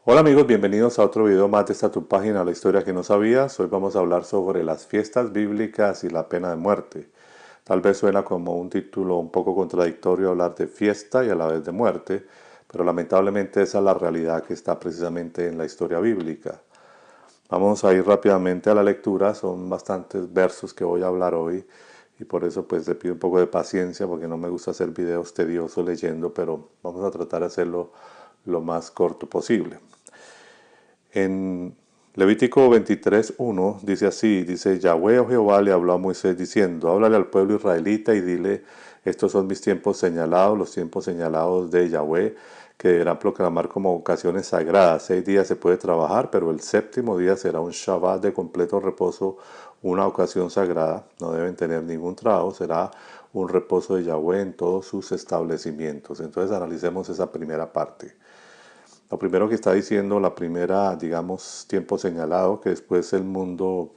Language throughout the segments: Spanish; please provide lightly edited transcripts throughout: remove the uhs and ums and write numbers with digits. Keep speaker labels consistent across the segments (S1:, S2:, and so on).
S1: Hola amigos, bienvenidos a otro video más de esta tu página, La Historia que no sabías. Hoy vamos a hablar sobre las fiestas bíblicas y la pena de muerte. Tal vez suena como un título un poco contradictorio hablar de fiesta y a la vez de muerte, pero lamentablemente esa es la realidad que está precisamente en la historia bíblica. Vamos a ir rápidamente a la lectura, son bastantes versos que voy a hablar hoy y por eso pues le pido un poco de paciencia porque no me gusta hacer videos tediosos leyendo, pero vamos a tratar de hacerlo lo más corto posible. En Levítico 23:1 dice así, dice Yahweh o Jehová le habló a Moisés diciendo, háblale al pueblo israelita y dile, estos son mis tiempos señalados, los tiempos señalados de Yahweh, que deberán proclamar como ocasiones sagradas. 6 días se puede trabajar, pero el séptimo día será un Shabbat de completo reposo, una ocasión sagrada. No deben tener ningún trabajo, será un reposo de Yahweh en todos sus establecimientos. Entonces analicemos esa primera parte. Lo primero que está diciendo, la primera, digamos, tiempo señalado, que después el mundo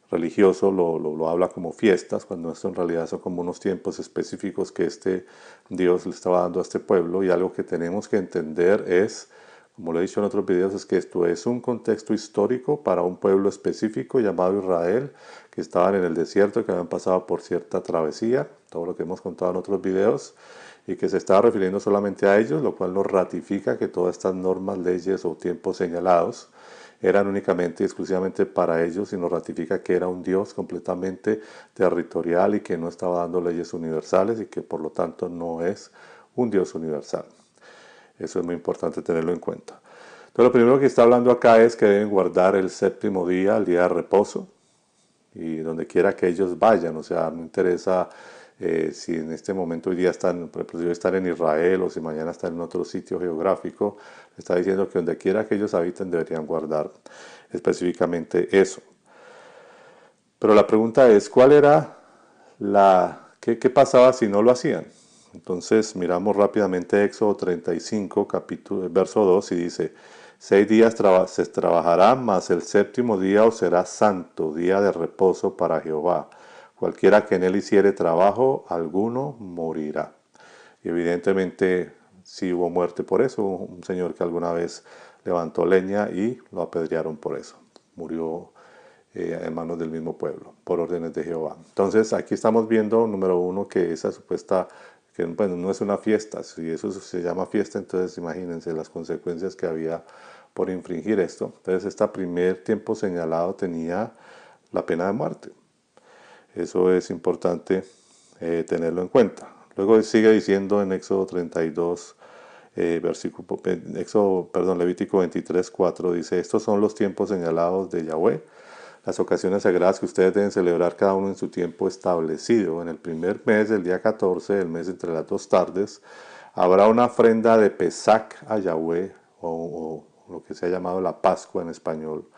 S1: religioso lo habla como fiestas, cuando esto en realidad son como unos tiempos específicos que este Dios le estaba dando a este pueblo. Y algo que tenemos que entender es, como lo he dicho en otros videos, es que esto es un contexto histórico para un pueblo específico llamado Israel, que estaban en el desierto, que habían pasado por cierta travesía, todo lo que hemos contado en otros videos, y que se estaba refiriendo solamente a ellos, lo cual nos ratifica que todas estas normas, leyes o tiempos señalados eran únicamente y exclusivamente para ellos y nos ratifica que era un Dios completamente territorial y que no estaba dando leyes universales y que por lo tanto no es un Dios universal. Eso es muy importante tenerlo en cuenta. Entonces lo primero que está hablando acá es que deben guardar el séptimo día, el día de reposo, y donde quiera que ellos vayan, o sea, no interesa si en este momento hoy día están, por ejemplo, si hoy están en Israel o si mañana están en otro sitio geográfico, está diciendo que donde quiera que ellos habiten deberían guardar específicamente eso. Pero la pregunta es, ¿cuál era qué pasaba si no lo hacían? Entonces miramos rápidamente Éxodo 35, capítulo, verso 2 y dice, 6 días se trabajará, mas el séptimo día os será santo, día de reposo para Jehová. Cualquiera que en él hiciere trabajo, alguno morirá. Y evidentemente sí hubo muerte por eso, un señor que alguna vez levantó leña y lo apedrearon por eso. Murió en manos del mismo pueblo, por órdenes de Jehová. Entonces aquí estamos viendo, número uno, que esa supuesta, que bueno, no es una fiesta, si eso se llama fiesta, entonces imagínense las consecuencias que había por infringir esto. Entonces este primer tiempo señalado tenía la pena de muerte. Eso es importante tenerlo en cuenta. Luego sigue diciendo en Éxodo 32, Levítico 23, 4, dice, estos son los tiempos señalados de Yahweh, las ocasiones sagradas que ustedes deben celebrar cada uno en su tiempo establecido. En el primer mes, el día 14 del mes entre las dos tardes, habrá una ofrenda de Pesach a Yahweh, o lo que se ha llamado la Pascua en español.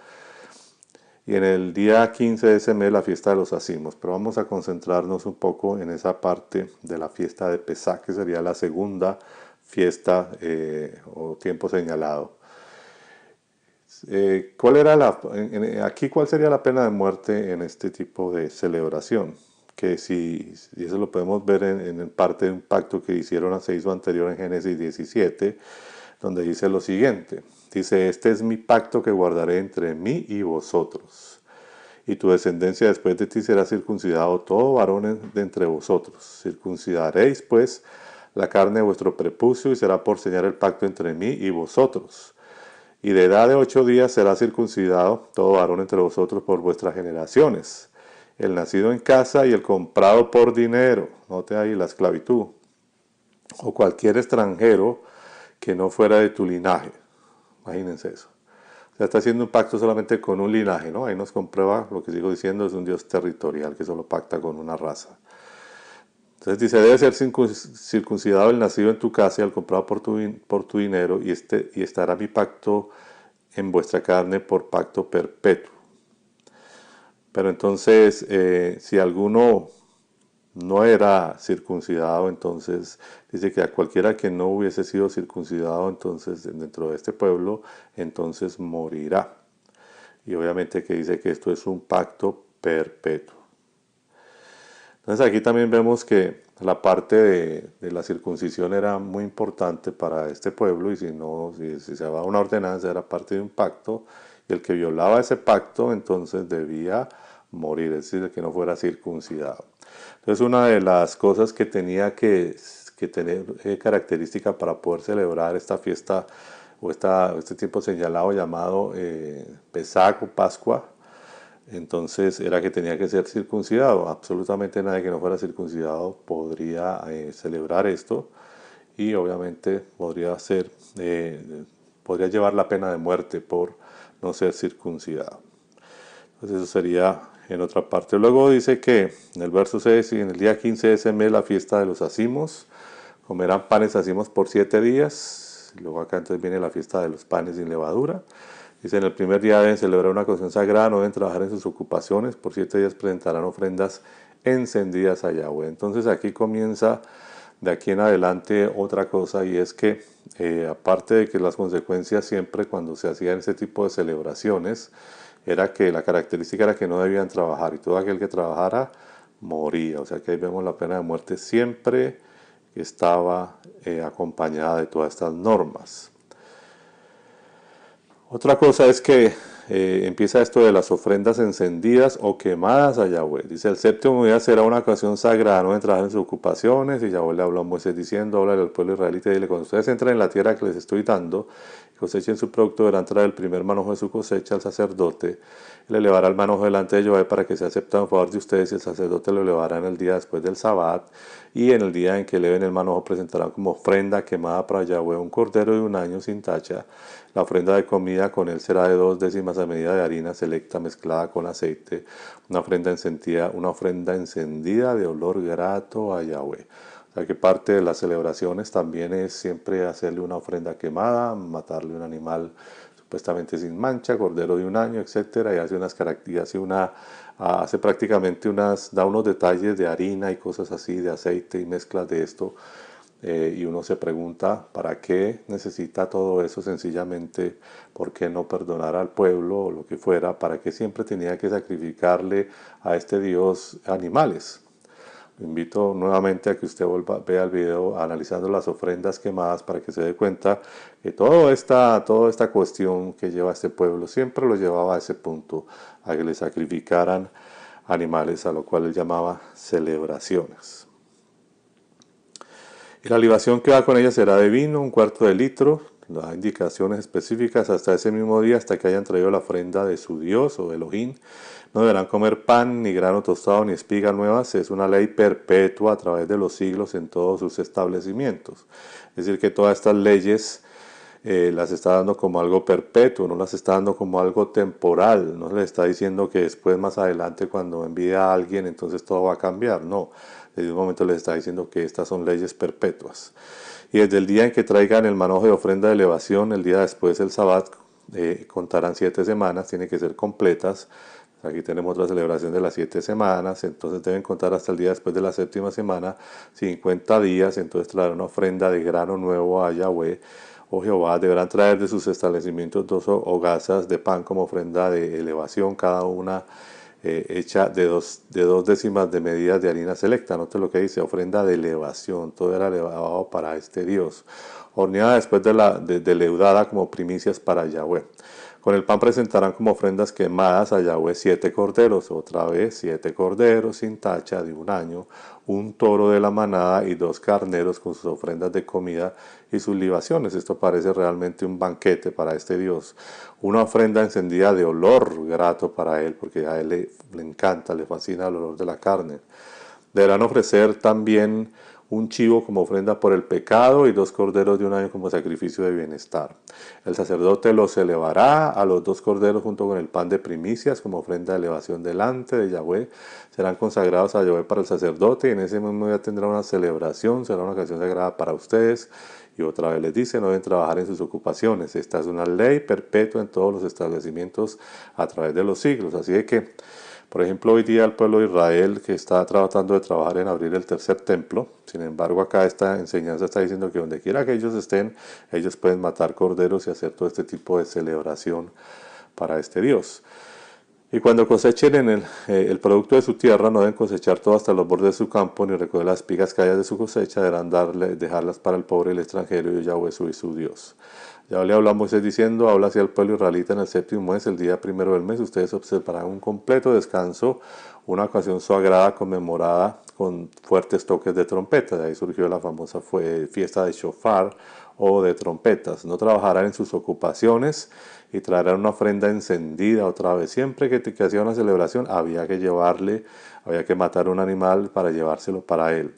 S1: Y en el día 15 de ese mes la fiesta de los Acimos. Pero vamos a concentrarnos un poco en esa parte de la fiesta de Pesach, que sería la segunda fiesta o tiempo señalado. ¿Cuál sería la pena de muerte en este tipo de celebración? Que y eso lo podemos ver en parte de un pacto que se hizo anterior en Génesis 17, donde dice lo siguiente. Dice, este es mi pacto que guardaré entre mí y vosotros. Y tu descendencia después de ti será circuncidado todo varón de entre vosotros. Circuncidaréis pues la carne de vuestro prepucio y será por señal el pacto entre mí y vosotros. Y de edad de 8 días será circuncidado todo varón entre vosotros por vuestras generaciones. El nacido en casa y el comprado por dinero. Note ahí la esclavitud. O cualquier extranjero que no fuera de tu linaje. Imagínense eso. O sea, está haciendo un pacto solamente con un linaje, ¿no? Ahí nos comprueba lo que sigo diciendo, es un Dios territorial que solo pacta con una raza. Entonces dice, debe ser circuncidado el nacido en tu casa y el comprado por tu dinero, y estará mi pacto en vuestra carne por pacto perpetuo. Pero entonces, si alguno no era circuncidado, entonces dice que a cualquiera que no hubiese sido circuncidado, entonces dentro de este pueblo, entonces morirá. Y obviamente que dice que esto es un pacto perpetuo. Entonces aquí también vemos que la parte de la circuncisión era muy importante para este pueblo y si no, si se daba una ordenanza era parte de un pacto y el que violaba ese pacto entonces debía morir, es decir, el que no fuera circuncidado. Entonces una de las cosas que tenía que tener característica para poder celebrar esta fiesta o este tiempo señalado llamado Pesach o Pascua, entonces era que tenía que ser circuncidado. Absolutamente nadie que no fuera circuncidado podría celebrar esto y obviamente podría llevar la pena de muerte por no ser circuncidado. Entonces eso sería en otra parte. Luego dice que en el verso 6, y en el día 15 de ese mes la fiesta de los ázimos, comerán panes ázimos por 7 días. Luego acá entonces viene la fiesta de los panes sin levadura. Dice, en el primer día deben celebrar una ocasión sagrada, no deben trabajar en sus ocupaciones, por 7 días presentarán ofrendas encendidas a Yahweh. Entonces aquí comienza de aquí en adelante otra cosa y es que aparte de que las consecuencias siempre cuando se hacían ese tipo de celebraciones, era que la característica era que no debían trabajar y todo aquel que trabajara moría. O sea que ahí vemos la pena de muerte siempre que estaba acompañada de todas estas normas. Otra cosa es que empieza esto de las ofrendas encendidas o quemadas a Yahweh. Dice, el séptimo día será una ocasión sagrada, no entrar en sus ocupaciones. Y Yahweh le habló a Moisés diciendo, háblale al pueblo israelita y dile, cuando ustedes entren en la tierra que les estoy dando, cosechen su producto, deberán traer el primer manojo de su cosecha al sacerdote. Le elevará el manojo delante de Yahweh para que sea aceptado en favor de ustedes y el sacerdote lo elevará en el día después del Sabbat. Y en el día en que eleven el manojo presentarán como ofrenda quemada para Yahweh un cordero de 1 año sin tacha. La ofrenda de comida con él será de 2 décimas a medida de harina selecta mezclada con aceite. Una ofrenda encendida de olor grato a Yahweh. O sea que parte de las celebraciones también es siempre hacerle una ofrenda quemada, matarle un animal supuestamente sin mancha, cordero de 1 año, etcétera, y hace unas características, hace prácticamente da unos detalles de harina y cosas así, de aceite y mezclas de esto, y uno se pregunta para qué necesita todo eso, sencillamente por qué no perdonar al pueblo o lo que fuera, para qué siempre tenía que sacrificarle a este Dios animales. Lo invito nuevamente a que usted vea el video analizando las ofrendas quemadas para que se dé cuenta que toda esta cuestión que lleva este pueblo siempre lo llevaba a ese punto, a que le sacrificaran animales, a lo cual él llamaba celebraciones. Y la libación que va con ella será de vino, 1/4 de litro, da indicaciones específicas hasta ese mismo día, hasta que hayan traído la ofrenda de su Dios o Elohim. No deberán comer pan, ni grano tostado, ni espigas nuevas. Es una ley perpetua a través de los siglos en todos sus establecimientos. Es decir, que todas estas leyes las está dando como algo perpetuo, no las está dando como algo temporal. No le está diciendo que después, más adelante, cuando envíe a alguien, entonces todo va a cambiar. No, desde un momento les está diciendo que estas son leyes perpetuas. Y desde el día en que traigan el manojo de ofrenda de elevación, el día después del Sabbat, contarán 7 semanas, tienen que ser completas. Aquí tenemos otra celebración de las 7 semanas, entonces deben contar hasta el día después de la 7ª semana, 50 días, entonces traerán una ofrenda de grano nuevo a Yahweh, o Jehová. Deberán traer de sus establecimientos 2 hogazas de pan como ofrenda de elevación, cada una hecha de dos décimas de medidas de harina selecta. Note lo que dice, ofrenda de elevación, todo era elevado para este Dios. Horneada después de leudada como primicias para Yahweh. Con el pan presentarán como ofrendas quemadas a Yahweh 7 corderos, otra vez 7 corderos sin tacha de 1 año, un toro de la manada y 2 carneros con sus ofrendas de comida y sus libaciones. Esto parece realmente un banquete para este Dios. Una ofrenda encendida de olor grato para él, porque a él le encanta, le fascina el olor de la carne. Deberán ofrecer también un chivo como ofrenda por el pecado y 2 corderos de 1 año como sacrificio de bienestar. El sacerdote los elevará a los 2 corderos junto con el pan de primicias como ofrenda de elevación delante de Yahweh. Serán consagrados a Yahweh para el sacerdote y en ese mismo día tendrá una celebración, será una ocasión sagrada para ustedes. Y otra vez les dice, no deben trabajar en sus ocupaciones. Esta es una ley perpetua en todos los establecimientos a través de los siglos. Así de que, por ejemplo, hoy día el pueblo de Israel que está tratando de trabajar en abrir el tercer templo, sin embargo acá esta enseñanza está diciendo que donde quiera que ellos estén, ellos pueden matar corderos y hacer todo este tipo de celebración para este Dios. Y cuando cosechen el producto de su tierra, no deben cosechar todo hasta los bordes de su campo, ni recoger las espigas caídas de su cosecha, deberán dejarlas para el pobre y el extranjero, y Yahweh soy su Dios. Ya le habló a Moisés diciendo, habla hacia el pueblo israelita en el séptimo mes, el día primero del mes, ustedes observarán un completo descanso, una ocasión sagrada conmemorada con fuertes toques de trompeta. De ahí surgió la famosa fiesta de shofar o de trompetas. No trabajarán en sus ocupaciones y traerán una ofrenda encendida otra vez. Siempre que hacía una celebración había que matar un animal para llevárselo para él.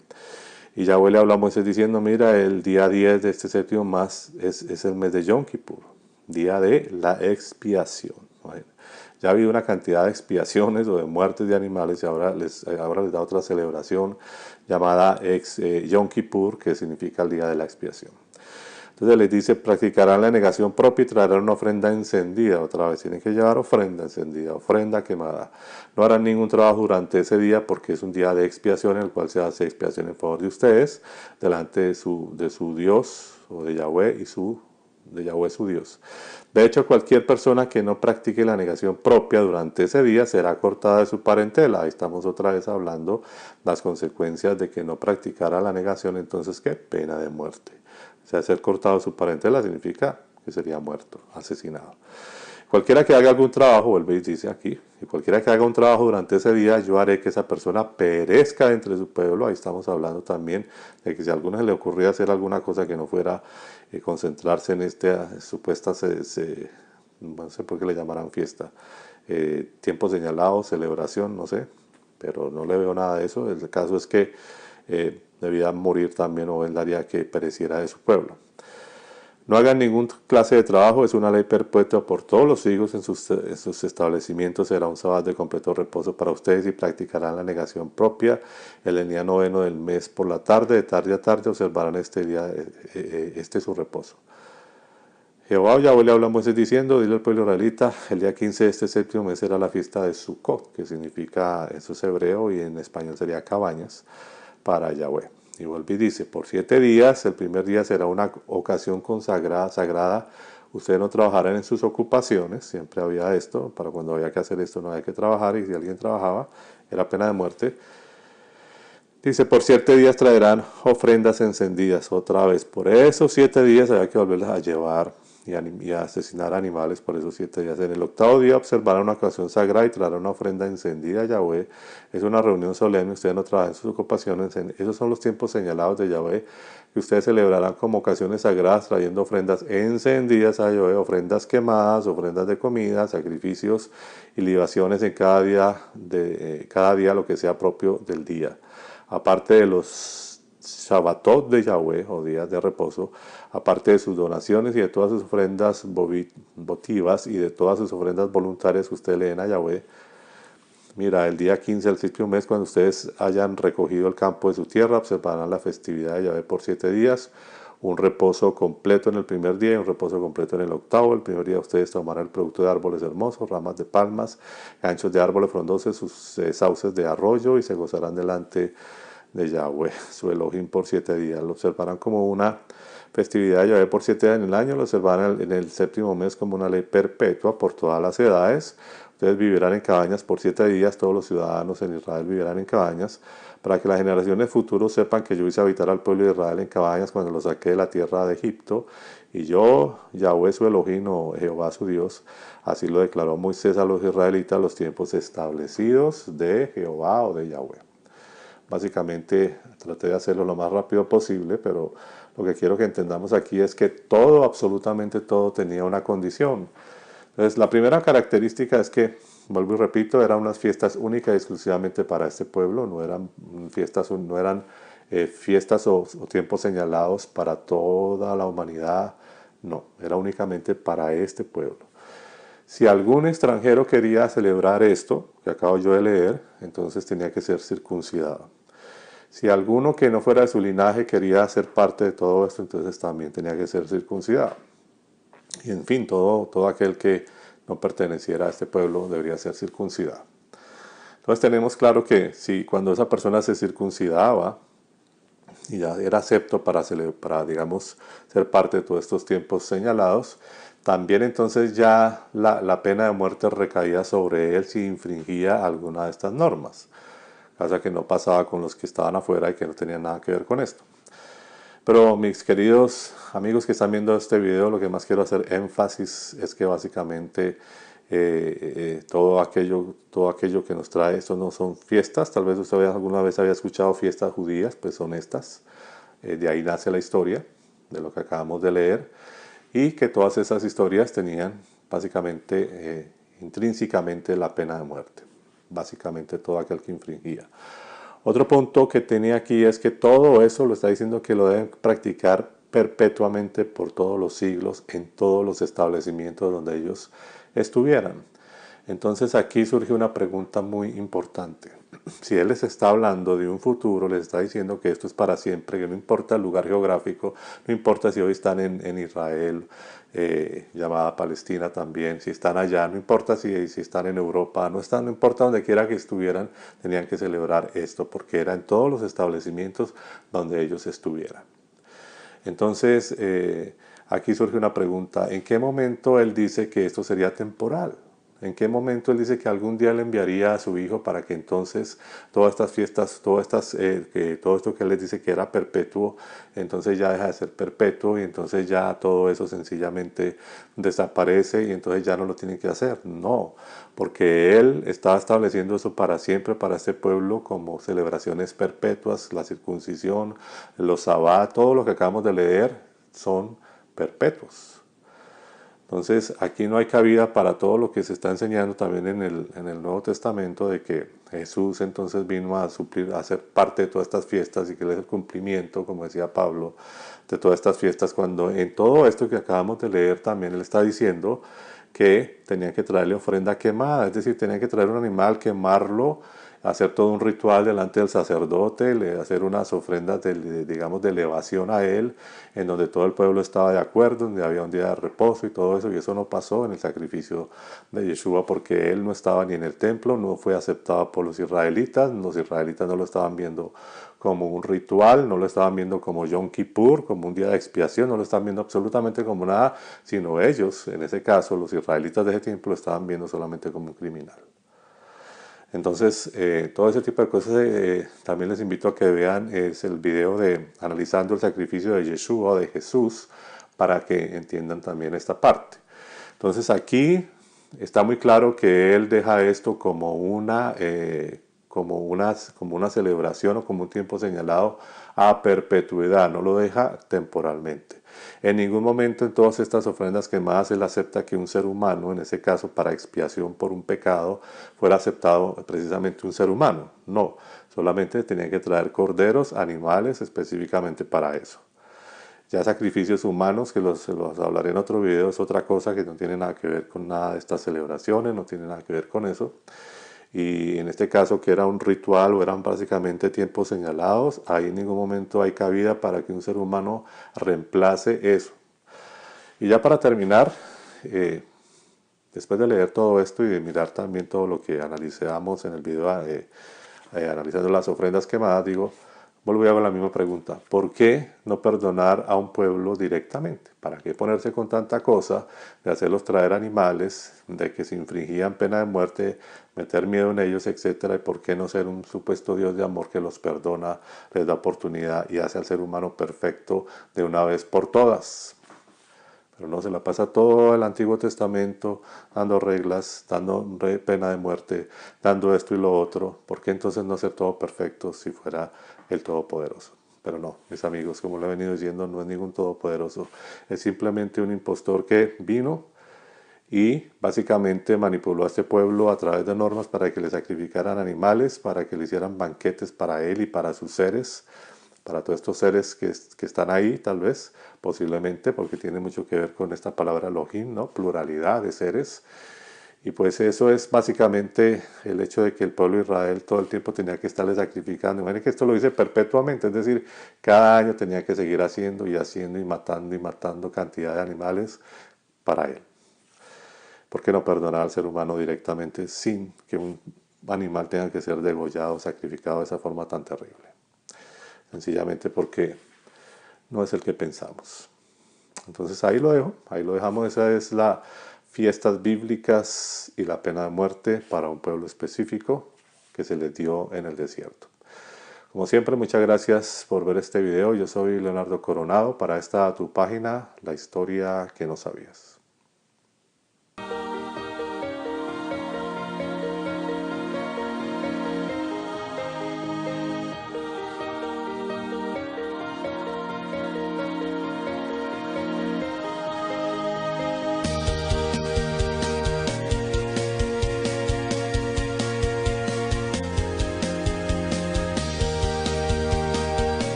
S1: Y Yahweh le habló a Moisés diciendo, mira, el día 10 de este séptimo mes es el mes de Yom Kippur, día de la expiación. Bueno, ya ha habido una cantidad de expiaciones o de muertes de animales y ahora les da otra celebración llamada Yom Kippur, que significa el día de la expiación. Entonces les dice, practicarán la negación propia y traerán una ofrenda encendida. Otra vez, tienen que llevar ofrenda encendida, ofrenda quemada. No harán ningún trabajo durante ese día porque es un día de expiación en el cual se hace expiación en favor de ustedes, delante de su Dios o de Yahweh de Yahweh su Dios. De hecho, cualquier persona que no practique la negación propia durante ese día será cortada de su parentela. Ahí estamos otra vez hablando las consecuencias de que no practicara la negación, entonces, ¿qué? Pena de muerte. O sea, ser cortado de su parentela significa que sería muerto, asesinado. Cualquiera que haga algún trabajo, vuelve y dice aquí, y cualquiera que haga un trabajo durante ese día, yo haré que esa persona perezca entre su pueblo. Ahí estamos hablando también de que si a alguno se le ocurría hacer alguna cosa que no fuera concentrarse en esta supuesta, no sé por qué le llamarán fiesta, tiempo señalado, celebración, no sé, pero no le veo nada de eso. El caso es que debía morir también o él haría que pereciera de su pueblo. No hagan ninguna clase de trabajo, es una ley perpetua por todos los siglos en sus establecimientos. Será un sábado de completo reposo para ustedes y practicarán la negación propia. El día noveno del mes por la tarde, de tarde a tarde, observarán este día, su reposo. Jehová Yahweh le habla a Moisés diciendo, dile al pueblo israelita, el día 15 de este séptimo mes será la fiesta de Sukkot, que significa, eso es hebreo y en español sería cabañas, para Yahweh. Y vuelve y dice, por 7 días, el primer día será una ocasión sagrada, ustedes no trabajarán en sus ocupaciones, siempre había esto, para cuando había que hacer esto no había que trabajar, y si alguien trabajaba, era pena de muerte. Dice, por 7 días traerán ofrendas encendidas, otra vez, por esos 7 días había que volverlas a llevar y a asesinar animales por esos 7 días. En el 8º día observarán una ocasión sagrada y traerán una ofrenda encendida a Yahweh. Es una reunión solemne, ustedes no trabajan en sus ocupaciones. Esos son los tiempos señalados de Yahweh, que ustedes celebrarán como ocasiones sagradas, trayendo ofrendas encendidas a Yahweh, ofrendas quemadas, ofrendas de comida, sacrificios y libaciones en cada día lo que sea propio del día. Aparte de los Shabbatot de Yahweh, o días de reposo, aparte de sus donaciones y de todas sus ofrendas votivas y de todas sus ofrendas voluntarias que ustedes le den a Yahweh. Mira, el día 15 del séptimo mes, cuando ustedes hayan recogido el campo de su tierra, observarán la festividad de Yahweh por 7 días, un reposo completo en el primer día y un reposo completo en el 8º. El primer día ustedes tomarán el producto de árboles hermosos, ramas de palmas, ganchos de árboles frondosos, sus sauces de arroyo, y se gozarán delante de Yahweh, su Elohim, por 7 días. Lo observarán como una festividad de Yahweh por 7 días en el año, lo observarán en el séptimo mes como una ley perpetua por todas las edades. Ustedes vivirán en cabañas por 7 días, todos los ciudadanos en Israel vivirán en cabañas, para que las generaciones futuras sepan que yo hice habitar al pueblo de Israel en cabañas cuando los saqué de la tierra de Egipto, y yo, Yahweh su Elohim, o Jehová su Dios, así lo declaró Moisés a los israelitas, los tiempos establecidos de Jehová o de Yahweh. Básicamente traté de hacerlo lo más rápido posible, pero lo que quiero que entendamos aquí es que todo, absolutamente todo, tenía una condición. Entonces, la primera característica es que, vuelvo y repito, eran unas fiestas únicas y exclusivamente para este pueblo, no eran fiestas o tiempos señalados para toda la humanidad, no, era únicamente para este pueblo. Si algún extranjero quería celebrar esto, que acabo yo de leer, entonces tenía que ser circuncidado. Si alguno que no fuera de su linaje quería ser parte de todo esto, entonces también tenía que ser circuncidado. Y en fin, todo aquel que no perteneciera a este pueblo debería ser circuncidado. Entonces tenemos claro que si cuando esa persona se circuncidaba y ya era acepto para digamos, ser parte de todos estos tiempos señalados, también entonces ya la pena de muerte recaía sobre él si infringía alguna de estas normas, cosa que no pasaba con los que estaban afuera y que no tenían nada que ver con esto. Pero mis queridos amigos que están viendo este video, lo que más quiero hacer énfasis es que básicamente todo aquello que nos trae, esto no son fiestas. Tal vez usted alguna vez había escuchado fiestas judías, pues son estas. De ahí nace la historia, de lo que acabamos de leer, y que todas esas historias tenían básicamente, intrínsecamente la pena de muerte. Básicamente todo aquel que infringía. Otro punto que tenía aquí es que todo eso lo está diciendo que lo deben practicar perpetuamente por todos los siglos en todos los establecimientos donde ellos estuvieran. Entonces aquí surge una pregunta muy importante. Si Él les está hablando de un futuro, les está diciendo que esto es para siempre, que no importa el lugar geográfico, no importa si hoy están en Israel, llamada Palestina también, si están allá, no importa si están en Europa, no importa donde quiera que estuvieran, tenían que celebrar esto, porque era en todos los establecimientos donde ellos estuvieran. Entonces, aquí surge una pregunta, ¿en qué momento Él dice que esto sería temporal? ¿En qué momento Él dice que algún día le enviaría a su Hijo para que entonces todas estas fiestas, todo esto que Él les dice que era perpetuo, entonces ya deja de ser perpetuo y entonces ya todo eso sencillamente desaparece y entonces ya no lo tienen que hacer? No, porque Él estaba estableciendo eso para siempre, para este pueblo, como celebraciones perpetuas, la circuncisión, los sabbat, todo lo que acabamos de leer son perpetuos. Entonces aquí no hay cabida para todo lo que se está enseñando también en el Nuevo Testamento, de que Jesús entonces vino a suplir, a ser parte de todas estas fiestas y que Él es el cumplimiento, como decía Pablo, de todas estas fiestas, cuando en todo esto que acabamos de leer también Él está diciendo que tenían que traerle ofrenda quemada, es decir, tenían que traer un animal, quemarlo, hacer todo un ritual delante del sacerdote, hacer unas ofrendas digamos, de elevación a él, en donde todo el pueblo estaba de acuerdo, donde había un día de reposo y todo eso, y eso no pasó en el sacrificio de Yeshua porque él no estaba ni en el templo, no fue aceptado por los israelitas no lo estaban viendo como un ritual, no lo estaban viendo como Yom Kippur, como un día de expiación, no lo estaban viendo absolutamente como nada, sino ellos, en ese caso, los israelitas de ese tiempo, lo estaban viendo solamente como un criminal. Entonces, todo ese tipo de cosas también les invito a que vean es el video de analizando el sacrificio de Yeshua o de Jesús para que entiendan también esta parte. Entonces aquí está muy claro que él deja esto como una celebración o como un tiempo señalado a perpetuidad, no lo deja temporalmente. En ningún momento en todas estas ofrendas quemadas él acepta que un ser humano, en ese caso para expiación por un pecado, fuera aceptado precisamente un ser humano. No, solamente tenían que traer corderos, animales específicamente para eso. Ya sacrificios humanos, que se los hablaré en otro video, es otra cosa que no tiene nada que ver con nada de estas celebraciones, no tiene nada que ver con eso. Y en este caso que era un ritual o eran básicamente tiempos señalados, ahí en ningún momento hay cabida para que un ser humano reemplace eso. Y ya para terminar, después de leer todo esto y de mirar también todo lo que analizamos en el video, analizando las ofrendas quemadas, digo, vuelvo a hacer la misma pregunta. ¿Por qué no perdonar a un pueblo directamente? ¿Para qué ponerse con tanta cosa de hacerlos traer animales, de que se infringían pena de muerte, meter miedo en ellos, etcétera? ¿Y por qué no ser un supuesto Dios de amor que los perdona, les da oportunidad y hace al ser humano perfecto de una vez por todas? Pero no, se la pasa todo el Antiguo Testamento dando reglas, dando pena de muerte, dando esto y lo otro. ¿Por qué entonces no ser todo perfecto si fuera el Todopoderoso? Pero no, mis amigos, como lo he venido diciendo, no es ningún todopoderoso. Es simplemente un impostor que vino y básicamente manipuló a este pueblo a través de normas para que le sacrificaran animales, para que le hicieran banquetes para él y para sus seres, para todos estos seres que están ahí, tal vez, posiblemente, porque tiene mucho que ver con esta palabra Elohim, ¿no? Pluralidad de seres. Y pues eso es básicamente el hecho de que el pueblo de Israel todo el tiempo tenía que estarle sacrificando. Imagínense que esto lo dice perpetuamente, es decir, cada año tenía que seguir haciendo y matando cantidad de animales para él. ¿Por qué no perdonar al ser humano directamente sin que un animal tenga que ser degollado, sacrificado de esa forma tan terrible? Sencillamente porque no es el que pensamos. Entonces ahí lo dejo, ahí lo dejamos. Esa es la fiestas bíblicas y la pena de muerte para un pueblo específico que se les dio en el desierto. Como siempre, muchas gracias por ver este video. Yo soy Leonardo Coronado para esta tu página, La Historia que no sabías.